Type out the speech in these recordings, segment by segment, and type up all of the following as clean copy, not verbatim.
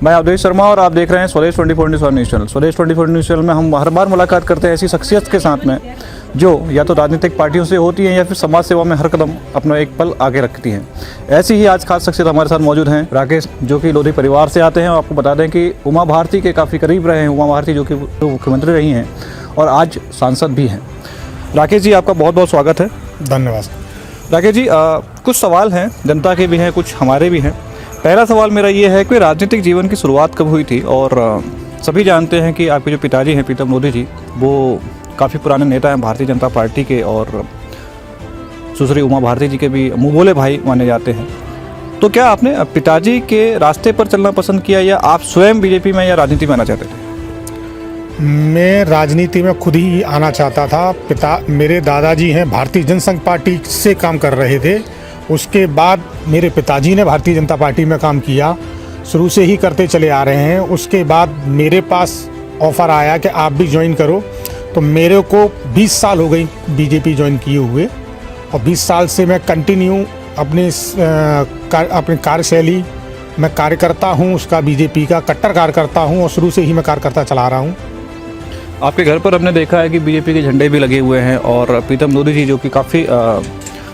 मैं अवधेश शर्मा और आप देख रहे हैं स्वदेश 24 न्यूज़ चैनल। स्वदेश 24 न्यूज़ चैनल में हम हर बार मुलाकात करते हैं ऐसी शख्सियत के साथ में जो या तो राजनीतिक पार्टियों से होती हैं या फिर समाज सेवा में हर कदम अपना एक पल आगे रखती हैं। ऐसी ही आज खास शख्सियत हमारे साथ मौजूद हैं राकेश, जो कि लोधी परिवार से आते हैं। और आपको बता दें कि उमा भारती के काफ़ी करीब रहे हैं। उमा भारती जो कि मुख्यमंत्री रही हैं और आज सांसद भी हैं। राकेश जी, आपका बहुत बहुत स्वागत है। धन्यवाद। राकेश जी, कुछ सवाल हैं, जनता के भी हैं, कुछ हमारे भी हैं। पहला सवाल मेरा ये है कि राजनीतिक जीवन की शुरुआत कब हुई थी? और सभी जानते हैं कि आपके जो पिताजी हैं प्रीतम लोधी जी, वो काफ़ी पुराने नेता हैं भारतीय जनता पार्टी के और सुश्री उमा भारती जी के भी मुँह बोले भाई माने जाते हैं। तो क्या आपने पिताजी के रास्ते पर चलना पसंद किया या आप स्वयं बीजेपी में या राजनीति में आना चाहते थे? मैं राजनीति में खुद ही आना चाहता था। मेरे दादाजी हैं भारतीय जनसंघ पार्टी से काम कर रहे थे। उसके बाद मेरे पिताजी ने भारतीय जनता पार्टी में काम किया, शुरू से ही करते चले आ रहे हैं। उसके बाद मेरे पास ऑफ़र आया कि आप भी ज्वाइन करो, तो मेरे को 20 साल हो गई बीजेपी ज्वाइन किए हुए और 20 साल से मैं कंटिन्यू अपनी कार्यशैली मैं कार्यकर्ता हूँ, उसका बीजेपी का कट्टर कार्यकर्ता हूँ और शुरू से ही मैं कार्यकर्ता चला रहा हूँ। आपके घर पर हमने देखा है कि बीजेपी के झंडे भी लगे हुए हैं और प्रीतम लोधी जी जो कि काफ़ी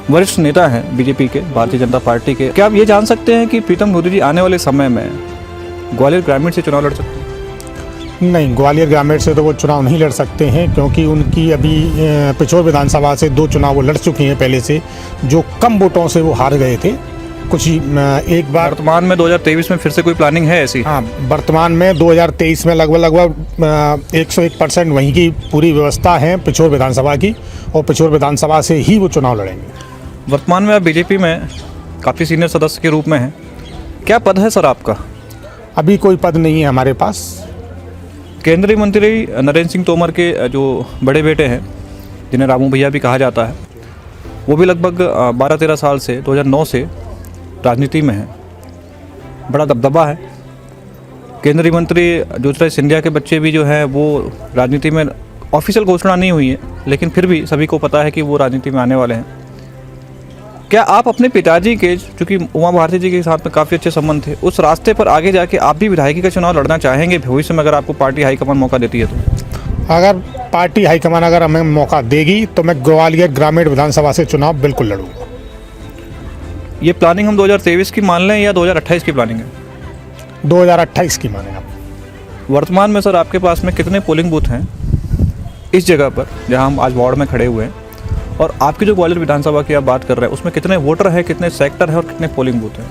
वरिष्ठ नेता हैं बीजेपी के, भारतीय जनता पार्टी के। क्या आप ये जान सकते हैं कि प्रीतम लोधी जी आने वाले समय में ग्वालियर ग्रामीण से चुनाव लड़ सकते हैं? नहीं, ग्वालियर ग्रामीण से तो वो चुनाव नहीं लड़ सकते हैं, क्योंकि उनकी अभी पिछोर विधानसभा से 2 चुनाव वो लड़ चुके हैं पहले से, जो कम वोटों से वो हार गए थे। कुछ ही एक बार वर्तमान में 2023 में फिर से कोई प्लानिंग है ऐसी? हाँ, वर्तमान में 2023 में लगभग 101% वहीं की पूरी व्यवस्था है पिछोर विधानसभा की, और पिछोर विधानसभा से ही वो चुनाव लड़ेंगे। वर्तमान में आप बीजेपी में काफ़ी सीनियर सदस्य के रूप में हैं। क्या पद है सर आपका? अभी कोई पद नहीं है हमारे पास। केंद्रीय मंत्री नरेंद्र सिंह तोमर के जो बड़े बेटे हैं, जिन्हें रामू भैया भी कहा जाता है, वो भी लगभग 12-13 साल से 2009 से राजनीति में है। बड़ा दबदबा है। केंद्रीय मंत्री ज्योतिरादित्य सिंधिया के बच्चे भी जो हैं वो राजनीति में, ऑफिशियल घोषणा नहीं हुई है लेकिन फिर भी सभी को पता है कि वो राजनीति में आने वाले हैं। क्या आप अपने पिताजी के, चूँकि उमा भारती जी के साथ में काफ़ी अच्छे संबंध थे, उस रास्ते पर आगे जाके आप भी विधायकी का चुनाव लड़ना चाहेंगे भविष्य में, अगर आपको पार्टी हाईकमान मौका देती है तो? अगर पार्टी हाईकमान अगर हमें मौका देगी तो मैं ग्वालियर ग्रामीण विधानसभा से चुनाव बिल्कुल लड़ूंगा। ये प्लानिंग हम 2023 की मान लें या 2028 की प्लानिंग है? 2028 की माने आप। वर्तमान में सर आपके पास में कितने पोलिंग बूथ हैं इस जगह पर जहां हम आज वार्ड में खड़े हुए हैं? और आपकी जो ग्वालियर विधानसभा की आप बात कर रहे हैं उसमें कितने वोटर हैं, कितने सेक्टर हैं और कितने पोलिंग बूथ हैं?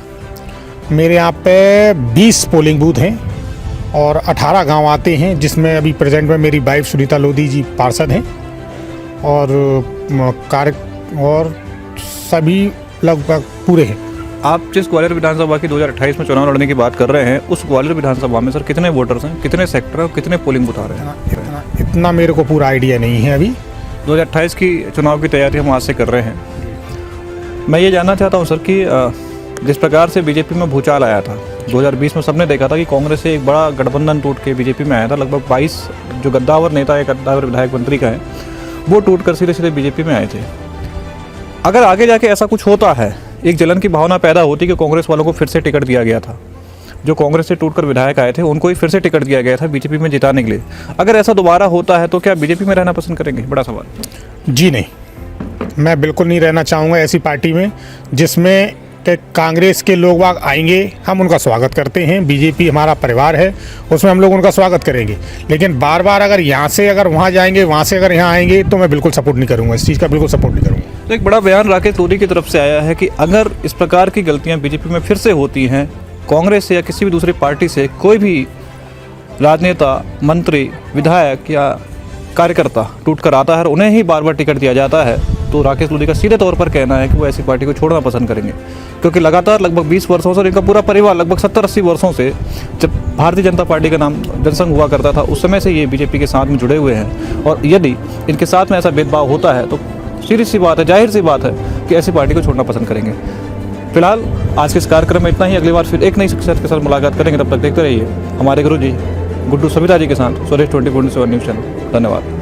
मेरे यहाँ पे 20 पोलिंग बूथ हैं और 18 गांव आते हैं, जिसमें अभी प्रेजेंट में मेरी वाइफ सुनीता लोधी जी पार्षद हैं और सभी लगभग पूरे हैं। आप जिस ग्वालियर विधानसभा की 2028 में चुनाव लड़ने की बात कर रहे हैं, उस ग्वालियर विधानसभा में सर कितने वोटर्स हैं, कितने सेक्टर और कितने पोलिंग बूथ आ रहे हैं? इतना मेरे को पूरा आइडिया नहीं है। अभी 2028 की चुनाव की तैयारी हम आज से कर रहे हैं। मैं ये जानना चाहता हूँ सर कि जिस प्रकार से बीजेपी में भूचाल आया था 2020 में, सबने देखा था कि कांग्रेस से एक बड़ा गठबंधन टूट के बीजेपी में आया था। लगभग 22 जो गद्दावर नेता है, गद्दावर विधायक मंत्री का है, वो टूट कर सीधे सीधे बीजेपी में आए थे। अगर आगे जाके ऐसा कुछ होता है, एक जलन की भावना पैदा होती कि कांग्रेस वालों को फिर से टिकट दिया गया था, जो कांग्रेस से टूटकर विधायक आए थे उनको ही फिर से टिकट दिया गया था बीजेपी में जिताने के लिए, अगर ऐसा दोबारा होता है तो क्या बीजेपी में रहना पसंद करेंगे? बड़ा सवाल। जी नहीं, मैं बिल्कुल नहीं रहना चाहूँगा ऐसी पार्टी में जिसमें कि कांग्रेस के लोग वाग आएंगे। हम उनका स्वागत करते हैं, बीजेपी हमारा परिवार है, उसमें हम लोग उनका स्वागत करेंगे। लेकिन बार बार अगर यहाँ से अगर वहाँ जाएंगे, वहाँ से अगर यहाँ आएंगे, तो मैं बिल्कुल सपोर्ट नहीं करूँगा, इस चीज़ का बिल्कुल सपोर्ट नहीं करूँगा। तो एक बड़ा बयान राकेश लोधी की तरफ से आया है कि अगर इस प्रकार की गलतियाँ बीजेपी में फिर से होती हैं, कांग्रेस से या किसी भी दूसरी पार्टी से कोई भी राजनेता, मंत्री, विधायक या कार्यकर्ता टूट कर आता है और उन्हें ही बार बार टिकट दिया जाता है, तो राकेश लोधी का सीधे तौर पर कहना है कि वो ऐसी पार्टी को छोड़ना पसंद करेंगे। क्योंकि लगातार लगभग 20 वर्षों से, इनका पूरा परिवार लगभग 70-80 वर्षों से, जब भारतीय जनता पार्टी का नाम जनसंघ हुआ करता था, उस समय से ये बीजेपी के साथ में जुड़े हुए हैं। और यदि इनके साथ में ऐसा भेदभाव होता है तो सीधी सी बात है, जाहिर सी बात है कि ऐसी पार्टी को छोड़ना पसंद करेंगे। फिलहाल आज के इस कार्यक्रम में इतना ही। अगली बार फिर एक नई शख्सियत के साथ मुलाकात करेंगे। तब तक देखते रहिए हमारे गुरु जी गुड्डू सविता जी के साथ स्वदेश 24 न्यूज़ चैनल। धन्यवाद।